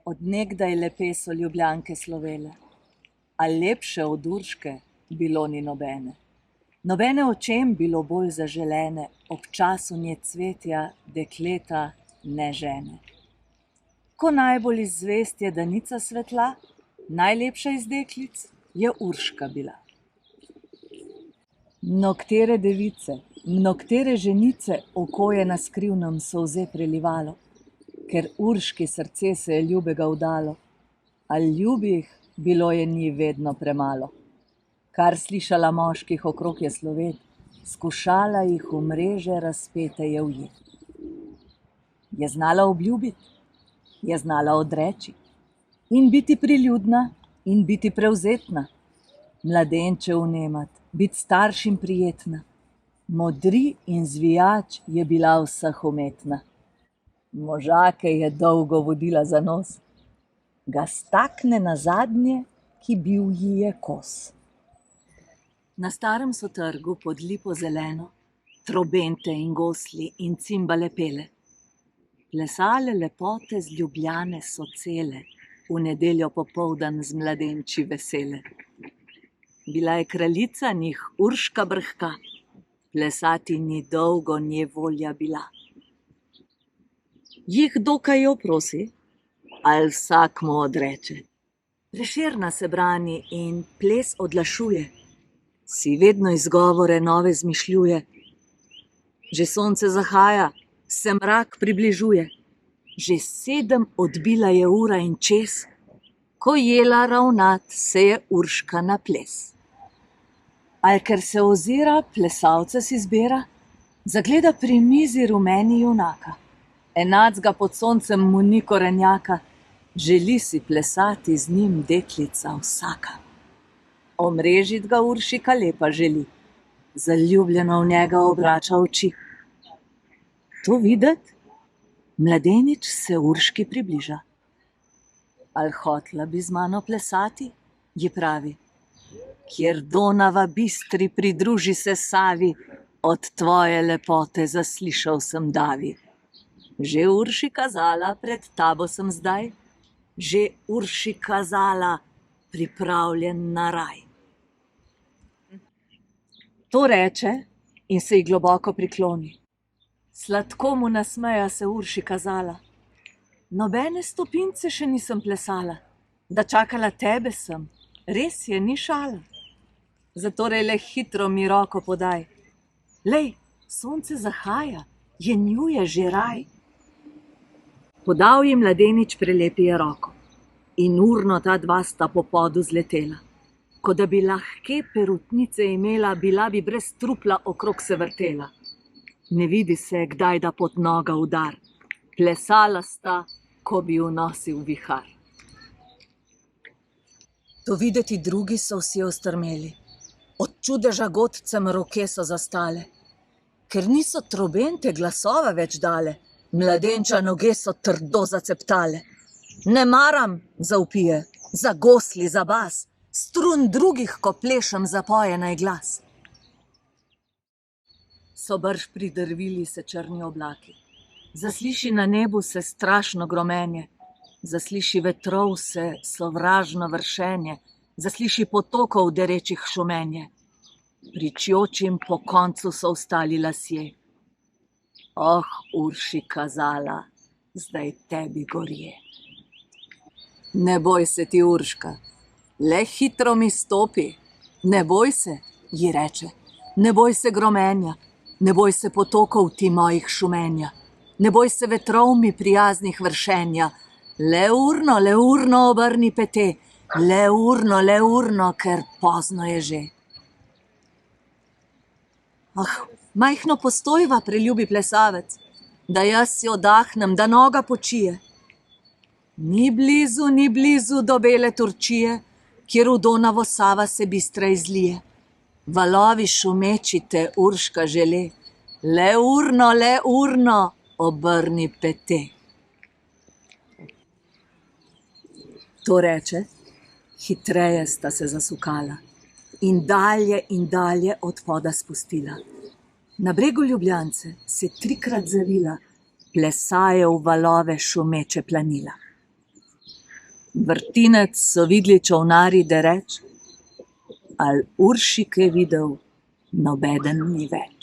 Od nekdaj lepe so Ljubljanke slovele, a lepše od Urške bilo ni nobene. Nobene očem bilo bolj zaželene, ob času nje cvetja dekleta ne žene. Ko najbolj izzvest je danica svetla, najlepša iz deklic je Urška bila. Mnogtere device, mnogtere ženice oko je na skrivnem solze prelivalo, ker Urški srce se je ljubega vdalo, a ljubih bilo je ni vedno premalo. Kar slišala moških okrog je slovet, skušala jih v mreže razpete je ujet. Je znala obljubiti, je znala odreči in biti priljudna in biti prevzetna, mladenče vnemat, biti staršim prijetna, modri in zvijač je bila vseh umetna. Možake je dolgo vodila za nos, ga stakne na zadnje, ki bil ji je kos. Na starem so trgu pod lipo zeleno, trobente in gosli in cimbale pele. Plesale lepote z Ljubljane so cele, v nedeljo popoldan z mladenči vesele. Bila je kraljica njih Urška brhka, plesati ni dolgo nje volja bila. Jih dokaj jo prosi, ali vsak mu odreče. Prešerna se brani in ples odlašuje, si vedno izgovore nove zmišljuje. Že sonce zahaja, se mrak približuje, že 7 odbila je ura in čez, ko jela ravnat se je Urška na ples. Ali ker se ozira, plesalca si zbira, zagleda pri mizi rumeni junaka. Enacga pod soncem mu ni korenjaka, želi si plesati z njim deklica vsaka. Omrežit ga Uršika lepa želi, zaljubljeno v njega obrača oči. To videt, mladenič se Urški približa. Al hotla bi z mano plesati, ji pravi, kjer Donava bistri pridruži se Savi, od tvoje lepote zaslišal sem davi. Že Urši kazala, pred tabo sem zdaj, že Urši kazala, pripravljen na raj. To reče in se ji globoko prikloni. Sladko mu nasmeja se Urši kazala. Nobene stopince še nisem plesala, da čakala tebe sem, res je ni šala. Zatorej le hitro mi roko podaj. Lej, sonce zahaja, je njuje že raj. Podal ji mladenič prelepi je roko in urno ta dva sta po podu zletela. Ko da bi lahke perutnice imela, bila bi brez trupla okrog se vrtela. Ne vidi se, kdaj da pod noga udar. Plesala sta, ko bi unosil vihar. To videti drugi so vsi ostrmeli. Od čudeža godcem roke so zastale. Ker niso trobente glasova več dale, mladenča noge so trdo zaceptale. Ne maram, zavpije, za gosli, za bas, strun drugih, ko plešem, zapoje naj glas. So brž pridrvili se črni oblaki. Zasliši na nebu se strašno gromenje, zasliši vetrov se sovražno vršenje, zasliši potokov derečih šumenje. Pričjočim po koncu so vstali lasje. Oh, Urši kazala, zdaj tebi gorje. Ne boj se ti, Urška, le hitro mi stopi. Ne boj se, ji reče, ne boj se gromenja, ne boj se potokov ti mojih šumenja, ne boj se vetrov mi prijaznih vršenja. Le urno obrni pete, le urno, ker pozno je že. Ah, majhno postojva, preljubi plesavec, da jaz si oddahnem, da noga počije. Ni blizu do bele Turčije, kjer v Donavo Sava se bistra izlije. Valovi šumeči te Urška žele, le urno, obrni pete. To reče, hitreje sta se zasukala in dalje od poda spustila. Na bregu Ljubljance se 3-krat zavila, plesaje v valove šumeče planila. Vrtinec so videli čolnari dereč, al Uršike videl nobeden ni več.